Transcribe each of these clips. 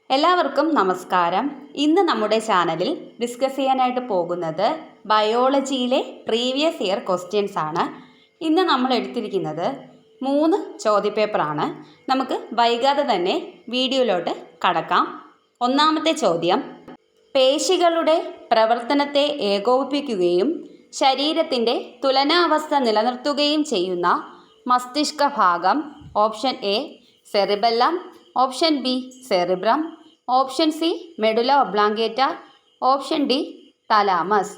എല്ലാവർക്കും നമസ്കാരം. ഇന്ന് നമ്മുടെ ചാനലിൽ ഡിസ്കസ് ചെയ്യാനായിട്ട് പോകുന്നത് ബയോളജിയിലെ പ്രീവിയസ് ഇയർ ക്വസ്റ്റ്യൻസ് ആണ്. ഇന്ന് നമ്മൾ എടുത്തിരിക്കുന്നത് 3 ചോദ്യപേപ്പറാണ്. നമുക്ക് വൈകാതെ തന്നെ വീഡിയോയിലോട്ട് കടക്കാം. ഒന്നാമത്തെ ചോദ്യം: പേശികളുടെ പ്രവർത്തനത്തെ ഏകോപിപ്പിക്കുകയും ശരീരത്തിൻ്റെ തുലനാവസ്ഥ നിലനിർത്തുകയും ചെയ്യുന്ന മസ്തിഷ്ക ഭാഗം. Option A cerebellum, option B cerebrum, option C medulla oblongata, option D thalamus.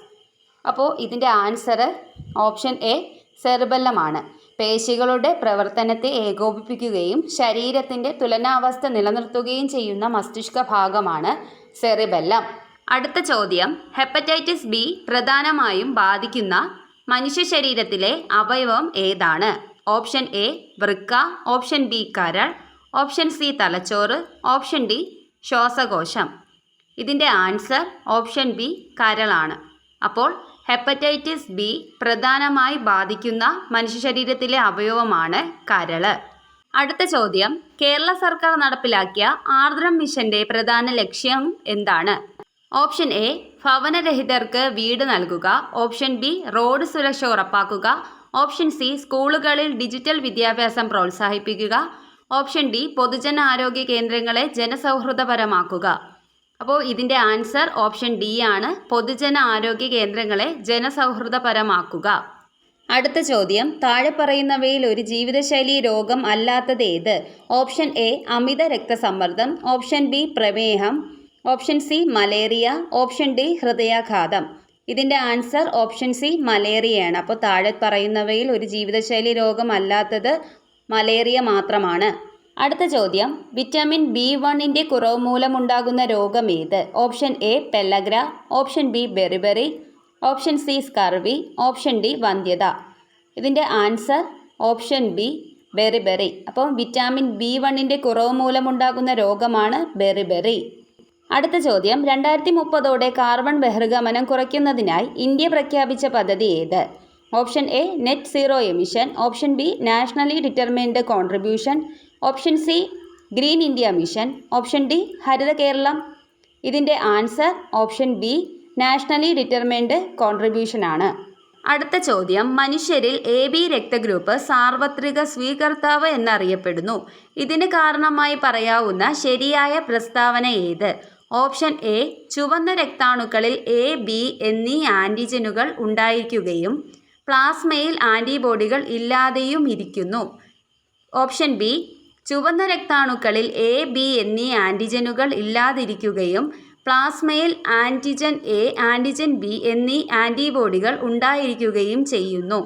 അപ്പോൾ ഇതിൻ്റെ ആൻസർ ഓപ്ഷൻ എ സെറിബെല്ലമാണ്. പേശികളുടെ പ്രവർത്തനത്തെ ഏകോപിപ്പിക്കുകയും ശരീരത്തിൻ്റെ തുലനാവസ്ഥ നിലനിർത്തുകയും ചെയ്യുന്ന മസ്തിഷ്ക ഭാഗമാണ് സെറിബെല്ലം. അടുത്ത ചോദ്യം: ഹെപ്പറ്റൈറ്റിസ് ബി പ്രധാനമായും ബാധിക്കുന്ന മനുഷ്യ ശരീരത്തിലെ അവയവം ഏതാണ്? ഓപ്ഷൻ എ വൃക്ക, ഓപ്ഷൻ ബി കരൾ, ഓപ്ഷൻ സി തലച്ചോറ്, ഓപ്ഷൻ ഡി ശ്വാസകോശം. ഇതിൻ്റെ ആൻസർ ഓപ്ഷൻ ബി കരളാണ്. അപ്പോൾ ഹെപ്പറ്റൈറ്റിസ് ബി പ്രധാനമായി ബാധിക്കുന്ന മനുഷ്യ ശരീരത്തിലെ അവയവമാണ് കരള്. അടുത്ത ചോദ്യം: കേരള സർക്കാർ നടപ്പിലാക്കിയ ആർദ്രം മിഷന്റെ പ്രധാന ലക്ഷ്യം എന്താണ്? ഓപ്ഷൻ എ ഭവനരഹിതർക്ക് വീട് നൽകുക, ഓപ്ഷൻ ബി റോഡ് സുരക്ഷ ഉറപ്പാക്കുക, ഓപ്ഷൻ സി സ്കൂളുകളിൽ ഡിജിറ്റൽ വിദ്യാഭ്യാസം പ്രോത്സാഹിപ്പിക്കുക, ഓപ്ഷൻ ഡി പൊതുജനാരോഗ്യ കേന്ദ്രങ്ങളെ ജനസൗഹൃദപരമാക്കുക. അപ്പോൾ ഇതിൻ്റെ ആൻസർ ഓപ്ഷൻ ഡി ആണ്, പൊതുജന ആരോഗ്യ കേന്ദ്രങ്ങളെ ജനസൗഹൃദപരമാക്കുക. അടുത്ത ചോദ്യം: താഴെ പറയുന്നവയിൽ ഒരു ജീവിതശൈലി രോഗം അല്ലാത്തത് ഏത്? ഓപ്ഷൻ എ അമിത രക്തസമ്മർദ്ദം, ഓപ്ഷൻ ബി പ്രമേഹം, option C malaria, option D ഹൃദയാഘാതം. ഇതിൻ്റെ ആൻസർ ഓപ്ഷൻ സി മലേറിയയാണ്. അപ്പോൾ താഴെ പറയുന്നവയിൽ ഒരു ജീവിതശൈലി രോഗം അല്ലാത്തത് മലേറിയ മാത്രമാണ്. അടുത്ത ചോദ്യം: വിറ്റാമിൻ B1 കുറവ് മൂലമുണ്ടാകുന്ന രോഗം ഏത്? Option A pellagra, option B beriberi, option C scurvy, option D വന്ധ്യത. ഇതിൻ്റെ ആൻസർ ഓപ്ഷൻ ബി ബെറിബെറി. അപ്പോൾ വിറ്റാമിൻ B1 കുറവ് മൂലമുണ്ടാകുന്ന രോഗമാണ് ബെറിബെറി. അടുത്ത ചോദ്യം: 2030 കാർബൺ ബഹിർഗമനം കുറയ്ക്കുന്നതിനായി ഇന്ത്യ പ്രഖ്യാപിച്ച പദ്ധതി ഏത്? Option A net zero emission, option B nationally determined contribution, option C green India mission, option D Haritha Keralam. ഇതിൻ്റെ answer option B nationally determined contribution ആണ്. അടുത്ത ചോദ്യം: മനുഷ്യരിൽ AB രക്തഗ്രൂപ്പ് സാർവത്രിക സ്വീകർത്താവ് എന്നറിയപ്പെടുന്നു. ഇതിന് കാരണമായി പറയാവുന്ന ശരിയായ പ്രസ്താവന ഏത്? ഓപ്ഷൻ എ ചുവന്ന രക്താണുക്കളിൽ AB എന്നീ ആൻറ്റിജനുകൾ ഉണ്ടായിരിക്കുകയും പ്ലാസ്മയിൽ ആൻറ്റിബോഡികൾ ഇല്ലാതെയും ഇരിക്കുന്നു. ഓപ്ഷൻ ബി ചുവന്ന രക്താണുക്കളിൽ AB എന്നീ ആൻറ്റിജനുകൾ ഇല്ലാതിരിക്കുകയും പ്ലാസ്മയിൽ ആൻറ്റിജൻ എ, ആൻറ്റിജൻ ബി എന്നീ ആൻറ്റിബോഡികൾ ഉണ്ടായിരിക്കുകയും ചെയ്യുന്നു.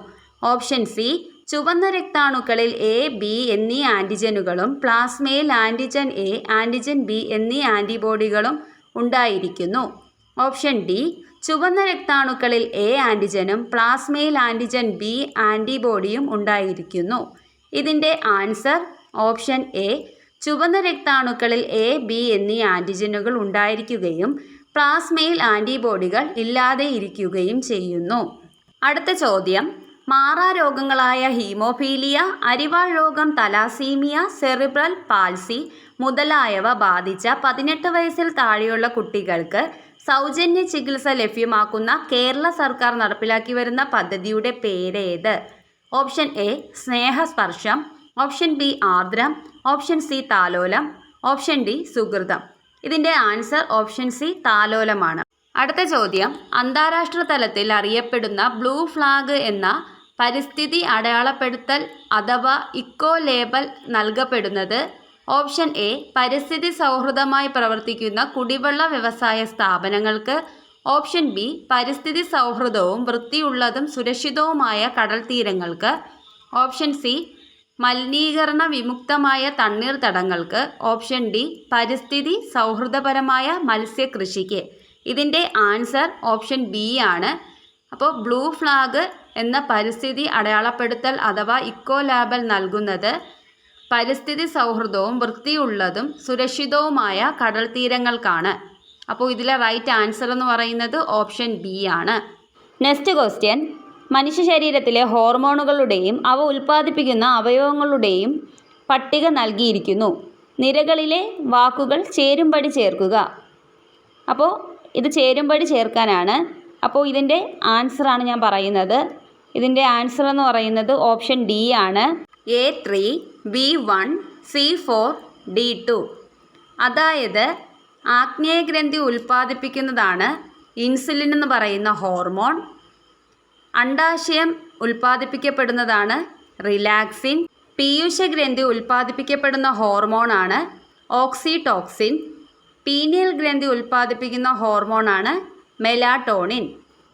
ഓപ്ഷൻ സി ചുവന്ന രക്താണുക്കളിൽ AB എന്നീ ആൻറ്റിജനുകളും പ്ലാസ്മയിൽ ആൻറ്റിജൻ എ, ആൻറ്റിജൻ ബി എന്നീ ആൻറ്റിബോഡികളും ഉണ്ടായിരിക്കുന്നു. ഓപ്ഷൻ ഡി ചുവന്ന രക്താണുക്കളിൽ A ആൻറ്റിജനും പ്ലാസ്മയിൽ ആൻറ്റിജൻ ബി ആൻറ്റിബോഡിയും ഉണ്ടായിരിക്കുന്നു. ഇതിൻ്റെ ആൻസർ ഓപ്ഷൻ എ ചുവന്ന രക്താണുക്കളിൽ AB എന്നീ ആൻറ്റിജനുകൾ ഉണ്ടായിരിക്കുകയും പ്ലാസ്മയിൽ ആൻറ്റിബോഡികൾ ഇല്ലാതെ ഇരിക്കുകയും ചെയ്യുന്നു. അടുത്ത ചോദ്യം: മാറാരോഗങ്ങളായ ഹീമോഫീലിയ, അരിവാൾ രോഗം, തലാസീമിയ, സെറിബ്രൽ പാൾസി മുതലായവ ബാധിച്ച 18 വയസ്സിൽ താഴെയുള്ള കുട്ടികൾക്ക് സൗജന്യ ചികിത്സ ലഭ്യമാക്കുന്ന കേരള സർക്കാർ നടപ്പിലാക്കി വരുന്ന പദ്ധതിയുടെ പേരേത്? Option A Snehasparsham, option B Ardram, option C Thalolam, option D Suhritham. ഇതിൻ്റെ ആൻസർ ഓപ്ഷൻ സി താലോലമാണ്. അടുത്ത ചോദ്യം: അന്താരാഷ്ട്ര തലത്തിൽ അറിയപ്പെടുന്ന ബ്ലൂ ഫ്ലാഗ് എന്ന പരിസ്ഥിതി അടയാളപ്പെടുത്തൽ അഥവാ ഇക്കോ ലേബൽ നൽകപ്പെടുന്നത്? ഓപ്ഷൻ എ പരിസ്ഥിതി സൗഹൃദമായി പ്രവർത്തിക്കുന്ന കുടിവെള്ള വ്യവസായ സ്ഥാപനങ്ങൾക്ക്, ഓപ്ഷൻ ബി പരിസ്ഥിതി സൗഹൃദവും വൃത്തിയുള്ളതും സുരക്ഷിതവുമായ കടൽ തീരങ്ങൾക്ക്, ഓപ്ഷൻ സി മലിനീകരണ വിമുക്തമായ തണ്ണീർത്തടങ്ങൾക്ക്, ഓപ്ഷൻ ഡി പരിസ്ഥിതി സൗഹൃദപരമായ മത്സ്യകൃഷിക്ക്. ഇതിൻ്റെ ആൻസർ ഓപ്ഷൻ ബി ആണ്. അപ്പോൾ ബ്ലൂ ഫ്ലാഗ് എന്ന പരിസ്ഥിതി അടയാളപ്പെടുത്തൽ അഥവാ ഇക്കോ ലേബൽ നൽകുന്നത് പരിസ്ഥിതി സൗഹൃദവും വൃത്തിയുള്ളതും സുരക്ഷിതവുമായ കടൽ തീരങ്ങൾക്കാണ്. അപ്പോൾ ഇതിലെ റൈറ്റ് ആൻസർ എന്ന് പറയുന്നത് ഓപ്ഷൻ ബി ആണ്. നെക്സ്റ്റ് ക്വസ്റ്റ്യൻ: മനുഷ്യ ശരീരത്തിലെ ഹോർമോണുകളുടെയും അവ ഉൽപ്പാദിപ്പിക്കുന്ന അവയവങ്ങളുടെയും പട്ടിക നൽകിയിരിക്കുന്നു. നിരകളിലെ വാക്കുകൾ ചേരുംപടി ചേർക്കുക. അപ്പോൾ ഇത് ചേരുംപടി ചേർക്കാനാണ്. അപ്പോൾ ഇതിൻ്റെ ആൻസറാണ് ഞാൻ പറയുന്നത്. ഇതിൻ്റെ ആൻസർ എന്ന് പറയുന്നത് ഓപ്ഷൻ ഡി ആണ്. A3, B1, C4, D2. അതായത് ആഗ്നേയഗ്രന്ഥി ഉൽപ്പാദിപ്പിക്കുന്നതാണ് ഇൻസുലിൻ എന്ന് പറയുന്ന ഹോർമോൺ. അണ്ഡാശയം ഉൽപ്പാദിപ്പിക്കപ്പെടുന്നതാണ് റിലാക്സിൻ. പീയൂഷഗ്രന്ഥി ഉൽപ്പാദിപ്പിക്കപ്പെടുന്ന ഹോർമോണാണ് ഓക്സിറ്റോക്സിൻ. പീനിയൽ ഗ്രന്ഥി ഉൽപ്പാദിപ്പിക്കുന്ന ഹോർമോണാണ് മെലാറ്റോണിൻ.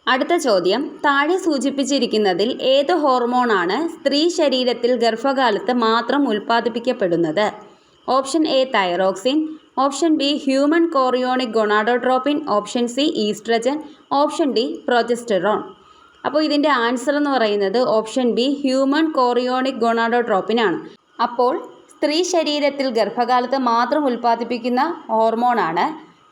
അടുത്ത ചോദ്യം, താഴെ സൂചിപ്പിച്ചിരിക്കുന്നതിൽ ഏത് ഹോർമോണാണ് സ്ത്രീ ശരീരത്തിൽ ഗർഭകാലത്ത് മാത്രം ഉൽപ്പാദിപ്പിക്കപ്പെടുന്നത്? Option A thyroxine, option B human chorionic gonadotropin, option C estrogen, option D progesterone. അപ്പോൾ ഇതിൻ്റെ ആൻസർ എന്ന് പറയുന്നത് option B human chorionic gonadotropin ആണ്. അപ്പോൾ സ്ത്രീ ശരീരത്തിൽ ഗർഭകാലത്ത് മാത്രം ഉൽപ്പാദിപ്പിക്കുന്ന ഹോർമോണാണ്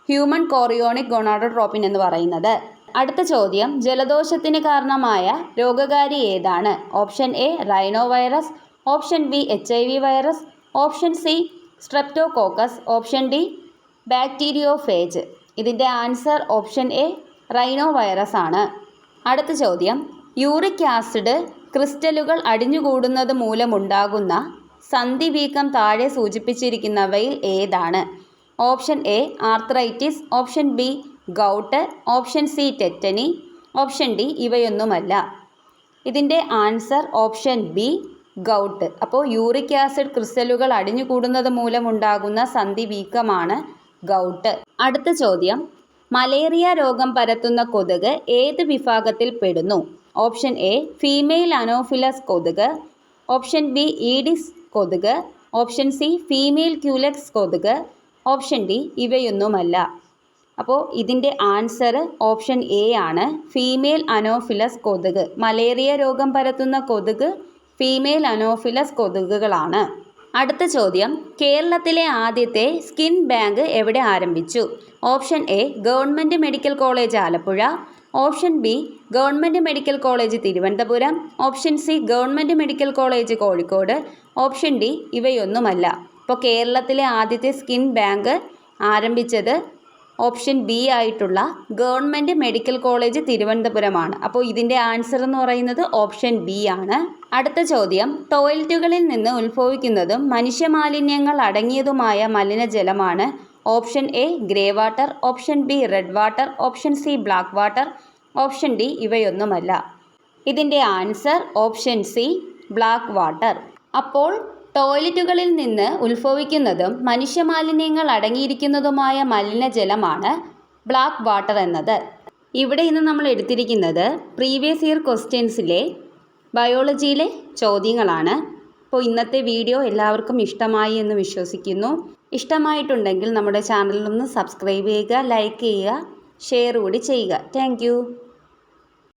ഹ്യൂമൻ കോറിയോണിക് ഗൊണാഡോട്രോപ്പിൻ എന്ന് പറയുന്നത്. അടുത്ത ചോദ്യം, ജലദോഷത്തിന് കാരണമായ രോഗകാരി ഏതാണ്? Option A rhino virus, option B HIV virus, option C streptococcus, option D bacteriophage. ഇതിൻ്റെ answer option A rhino virus ആണ്. അടുത്ത ചോദ്യം, യൂറിക് ആസിഡ് ക്രിസ്റ്റലുകൾ അടിഞ്ഞുകൂടുന്നത് മൂലമുണ്ടാകുന്ന സന്ധിവീക്കം താഴെ സൂചിപ്പിച്ചിരിക്കുന്നവയിൽ ഏതാണ്? Option A arthritis, option B gout, option C tetany, option D ഇവയൊന്നുമല്ല. ഇതിൻ്റെ ആൻസർ ഓപ്ഷൻ ബി ഗൗട്ട്. അപ്പോൾ യൂറിക് ആസിഡ് ക്രിസ്റ്റലുകൾ അടിഞ്ഞുകൂടുന്നത് മൂലമുണ്ടാകുന്ന സന്ധിവീക്കമാണ് ഗൗട്ട്. അടുത്ത ചോദ്യം, മലേറിയ രോഗം പരത്തുന്ന കൊതുക് ഏത് വിഭാഗത്തിൽ പെടുന്നു? ഓപ്ഷൻ എ ഫീമെയിൽ അനോഫിലസ് കൊതുക്, ഓപ്ഷൻ ബി ഈഡിസ് കൊതുക്, ഓപ്ഷൻ സി ഫീമെയിൽ ക്യൂലെക്സ് കൊതുക്, ഓപ്ഷൻ ഡി ഇവയൊന്നുമല്ല. അപ്പോൾ ഇതിൻ്റെ ആൻസർ ഓപ്ഷൻ എ ആണ്, ഫീമെയിൽ അനോഫിലസ് കൊതുക്. മലേറിയ രോഗം പരത്തുന്ന കൊതുക് ഫീമെയിൽ അനോഫിലസ് കൊതുകുകളാണ്. അടുത്ത ചോദ്യം, കേരളത്തിലെ ആദ്യത്തെ സ്കിൻ ബാങ്ക് എവിടെ ആരംഭിച്ചു? Option A government medical college Alappuzha, option B government medical college Thiruvananthapuram, option C government medical college Kozhikode, option D ഇവയൊന്നുമല്ല. ഇപ്പോൾ കേരളത്തിലെ ആദ്യത്തെ സ്കിൻ ബാങ്ക് ആരംഭിച്ചത് ഓപ്ഷൻ ബി ആയിട്ടുള്ള ഗവൺമെൻറ് മെഡിക്കൽ കോളേജ് തിരുവനന്തപുരമാണ്. അപ്പോൾ ഇതിൻ്റെ ആൻസർ എന്ന് പറയുന്നത് ഓപ്ഷൻ ബി ആണ്. അടുത്ത ചോദ്യം, ടോയ്ലറ്റുകളിൽ നിന്ന് ഉത്ഭവിക്കുന്നതും മനുഷ്യമാലിന്യങ്ങൾ അടങ്ങിയതുമായ മലിനജലമാണ്. Option A grey water, option B red water, option C black water, option D ഇവയൊന്നുമല്ല. ഇതിൻ്റെ answer option C black water. അപ്പോൾ ടോയ്ലറ്റുകളിൽ നിന്ന് ഉത്ഭവിക്കുന്നതും മനുഷ്യമാലിന്യങ്ങൾ അടങ്ങിയിരിക്കുന്നതുമായ മലിനജലമാണ് ബ്ലാക്ക് വാട്ടർ എന്നത്. ഇവിടെ ഇന്ന് നമ്മൾ എടുത്തിരിക്കുന്നത് പ്രീവിയസ് ഇയർ ക്വസ്റ്റ്യൻസിലെ ബയോളജിയിലെ ചോദ്യങ്ങളാണ്. അപ്പോൾ ഇന്നത്തെ വീഡിയോ എല്ലാവർക്കും ഇഷ്ടമായി എന്ന് വിശ്വസിക്കുന്നു. ഇഷ്ടമായിട്ടുണ്ടെങ്കിൽ നമ്മുടെ ചാനലിലൊന്ന് സബ്സ്ക്രൈബ് ചെയ്യുക, ലൈക്ക് ചെയ്യുക, ഷെയർ കൂടി ചെയ്യുക. താങ്ക്